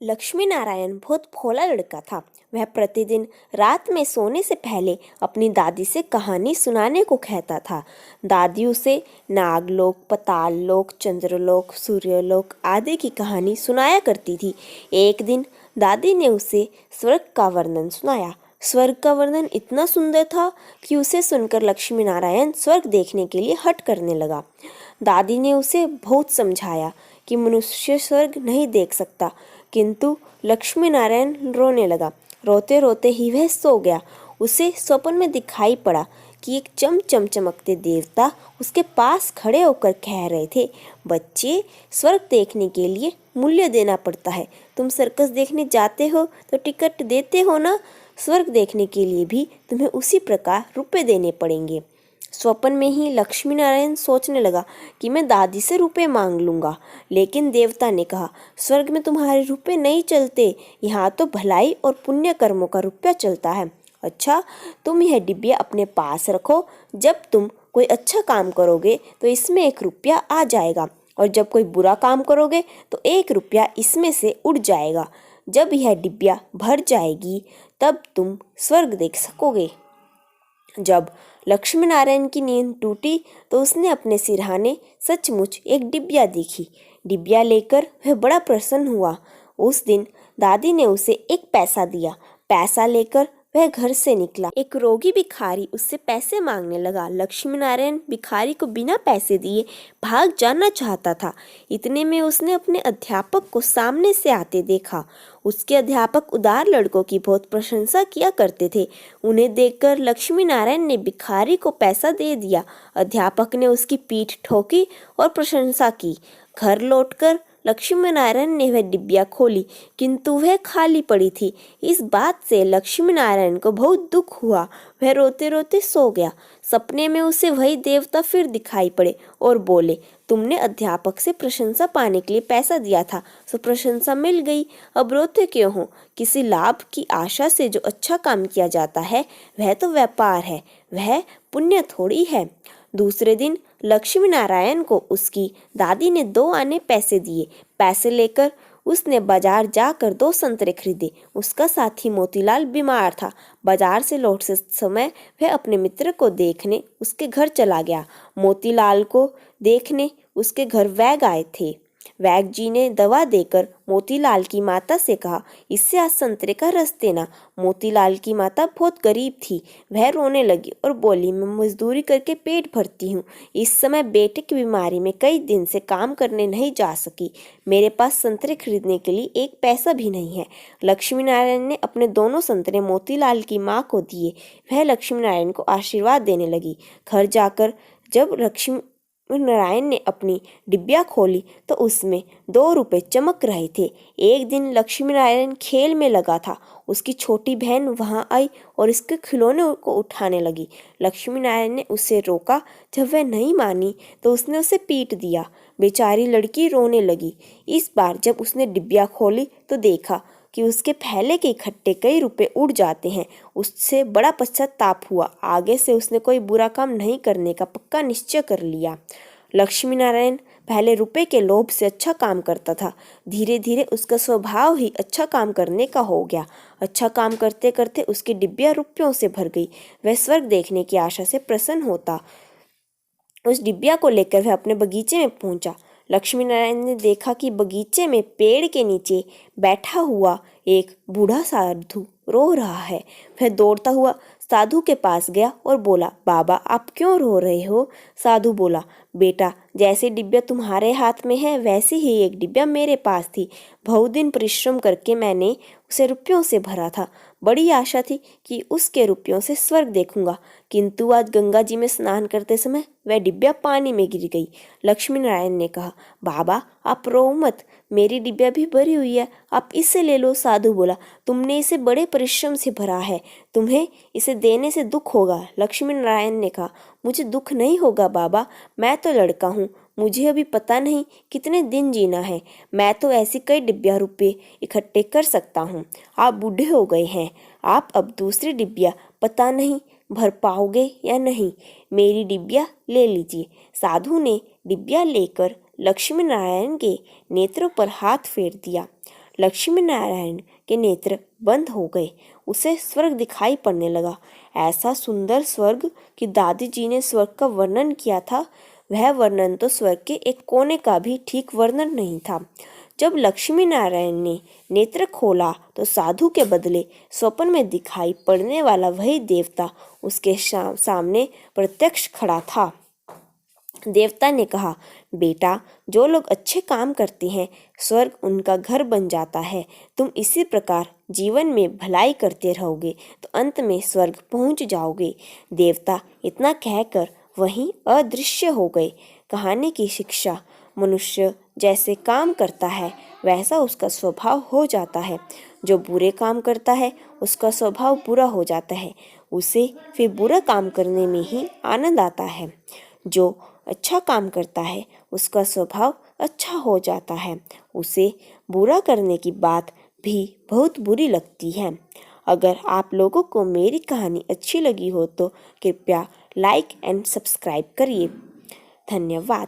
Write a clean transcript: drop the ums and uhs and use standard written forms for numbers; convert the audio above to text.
लक्ष्मी नारायण बहुत भोला लड़का था। वह प्रतिदिन रात में सोने से पहले अपनी दादी से कहानी सुनाने को कहता था। दादी उसे नागलोक, पताललोक, चंद्रलोक, सूर्यलोक आदि की कहानी सुनाया करती थी। एक दिन दादी ने उसे स्वर्ग का वर्णन सुनाया। स्वर्ग का वर्णन इतना सुंदर था कि उसे सुनकर लक्ष्मी नारायण स्वर्ग देखने के लिए हट करने लगा। दादी ने उसे बहुत समझाया कि मनुष्य स्वर्ग नहीं देख सकता, किंतु लक्ष्मी नारायण रोने लगा। रोते रोते ही वह सो गया। उसे स्वप्न में दिखाई पड़ा कि एक चमचम चमकते देवता उसके पास खड़े होकर कह रहे थे, बच्चे, स्वर्ग देखने के लिए मूल्य देना पड़ता है। तुम सर्कस देखने जाते हो तो टिकट देते हो ना, स्वर्ग देखने के लिए भी तुम्हें उसी प्रकार रुपए देने पड़ेंगे। स्वप्न में ही लक्ष्मी नारायण सोचने लगा कि मैं दादी से रुपए मांग लूँगा, लेकिन देवता ने कहा, स्वर्ग में तुम्हारे रुपए नहीं चलते, यहाँ तो भलाई और पुण्य कर्मों का रुपया चलता है। अच्छा, तुम यह डिब्बिया अपने पास रखो। जब तुम कोई अच्छा काम करोगे तो इसमें 1 रुपया आ जाएगा, और जब कोई बुरा काम करोगे तो 1 रुपया इसमें से उड़ जाएगा। जब यह डिब्बिया भर जाएगी तब तुम स्वर्ग देख सकोगे। जब लक्ष्मी नारायण की नींद टूटी तो उसने अपने सिरहाने सचमुच एक डिब्बिया देखी। डिब्बिया लेकर वह बड़ा प्रसन्न हुआ। उस दिन दादी ने उसे 1 पैसा दिया। पैसा लेकर वह घर से निकला। एक रोगी भिखारी उससे पैसे मांगने लगा। लक्ष्मी नारायण भिखारी को बिना पैसे दिए भाग जाना चाहता था। इतने में उसने अपने अध्यापक को सामने से आते देखा। उसके अध्यापक उदार लड़कों की बहुत प्रशंसा किया करते थे। उन्हें देखकर लक्ष्मी नारायण ने भिखारी को पैसा दे दिया। अध्यापक ने उसकी पीठ ठोकी और प्रशंसा की। घर लौटकर लक्ष्मी नारायण ने वह डिब्बिया खोली, किंतु वह खाली पड़ी थी। इस बात से लक्ष्मी नारायण को बहुत दुख हुआ। वह रोते रोते सो गया। सपने में उसे वही देवता फिर दिखाई पड़े और बोले, तुमने अध्यापक से प्रशंसा पाने के लिए पैसा दिया था, सो प्रशंसा मिल गई, अब रोते क्यों हो? किसी लाभ की आशा से जो अच्छा काम किया जाता है वह तो व्यापार है, वह पुण्य थोड़ी है। दूसरे दिन लक्ष्मी नारायण को उसकी दादी ने 2 आने पैसे दिए। पैसे लेकर उसने बाजार जाकर 2 संतरे खरीदे। उसका साथी मोतीलाल बीमार था। बाजार से लौटते समय वह अपने मित्र को देखने उसके घर चला गया। मोतीलाल को देखने उसके घर वैद्य आए थे। वैद्य जी ने दवा देकर मोतीलाल की माता से कहा, इससे आज संतरे का रस देना। मोतीलाल की माता बहुत गरीब थी। वह रोने लगी और बोली, मैं मजदूरी करके पेट भरती हूँ। इस समय बेटे की बीमारी में कई दिन से काम करने नहीं जा सकी। मेरे पास संतरे खरीदने के लिए 1 पैसा भी नहीं है। लक्ष्मी नारायण ने अपने दोनों संतरे मोतीलाल की माँ को दिए। वह लक्ष्मी नारायण को आशीर्वाद देने लगी। घर जाकर जब लक्ष्मी नारायण ने अपनी डिब्बिया खोली तो उसमें 2 रुपए चमक रहे थे। एक दिन लक्ष्मी नारायण खेल में लगा था। उसकी छोटी बहन वहां आई और इसके खिलौने को उठाने लगी। लक्ष्मी नारायण ने उसे रोका। जब वह नहीं मानी तो उसने उसे पीट दिया। बेचारी लड़की रोने लगी। इस बार जब उसने डिब्बिया खोली तो देखा कि उसके पहले के इकट्ठे कई रुपए उड़ जाते हैं। उससे बड़ा पश्चाताप हुआ। आगे से उसने कोई बुरा काम नहीं करने का पक्का निश्चय कर लिया। लक्ष्मी नारायण पहले रुपए के लोभ से अच्छा काम करता था। धीरे धीरे उसका स्वभाव ही अच्छा काम करने का हो गया। अच्छा काम करते करते उसकी डिब्बिया रुपयों से भर गई। वह स्वर्ग देखने की आशा से प्रसन्न होता। उस डिब्बिया को लेकर वह अपने बगीचे में पहुंचा। लक्ष्मी नारायण ने देखा कि बगीचे में पेड़ के नीचे बैठा हुआ एक बूढ़ा साधु रो रहा है। वह दौड़ता हुआ साधु के पास गया और बोला, बाबा, आप क्यों रो रहे हो? साधु बोला, बेटा, जैसे डिब्बिया तुम्हारे हाथ में है वैसे ही एक डिब्बिया मेरे पास थी। बहुत दिन परिश्रम करके मैंने उसे रुपयों से भरा था। बड़ी आशा थी कि उसके रुपयों से स्वर्ग देखूंगा, किंतु आज गंगा जी में स्नान करते समय वह डिब्बिया पानी में गिर गई। लक्ष्मी नारायण ने कहा, बाबा, आप रो मत, मेरी डिब्बिया भी भरी हुई है, आप इसे ले लो। साधु बोला, तुमने इसे बड़े परिश्रम से भरा है, तुम्हें इसे देने से दुख होगा। लक्ष्मी नारायण ने कहा, मुझे दुख नहीं होगा बाबा, मैं तो लड़का हूँ, मुझे अभी पता नहीं कितने दिन जीना है। मैं तो ऐसी कई डिब्बिया रुपये इकट्ठे कर सकता हूँ। आप बूढ़े हो गए हैं, आप अब दूसरी डिब्बिया पता नहीं भर पाओगे या नहीं। मेरी डिब्बिया ले लीजिए। साधु ने डिब्बिया लेकर लक्ष्मी नारायण के नेत्रों पर हाथ फेर दिया। लक्ष्मी नारायण के नेत्र बंद हो गए। उसे स्वर्ग दिखाई पड़ने लगा। ऐसा सुंदर स्वर्ग कि दादी जी ने स्वर्ग का वर्णन किया था, वह वर्णन तो स्वर्ग के एक कोने का भी ठीक वर्णन नहीं था। जब लक्ष्मी नारायण ने नेत्र खोला तो साधु के बदले स्वप्न में दिखाई पड़ने वाला वही देवता उसके सामने प्रत्यक्ष खड़ा था। देवता ने कहा, बेटा, जो लोग अच्छे काम करते हैं स्वर्ग उनका घर बन जाता है। तुम इसी प्रकार जीवन में भलाई करते रहोगे तो अंत में स्वर्ग पहुंच जाओगे। देवता इतना कहकर वहीं अदृश्य हो गए। कहानी की शिक्षा, मनुष्य जैसे काम करता है वैसा उसका स्वभाव हो जाता है। जो बुरे काम करता है उसका स्वभाव बुरा हो जाता है, उसे फिर बुरा काम करने में ही आनंद आता है। जो अच्छा काम करता है उसका स्वभाव अच्छा हो जाता है, उसे बुरा करने की बात भी बहुत बुरी लगती है। अगर आप लोगों को मेरी कहानी अच्छी लगी हो तो कृपया लाइक एंड सब्सक्राइब करिए। धन्यवाद।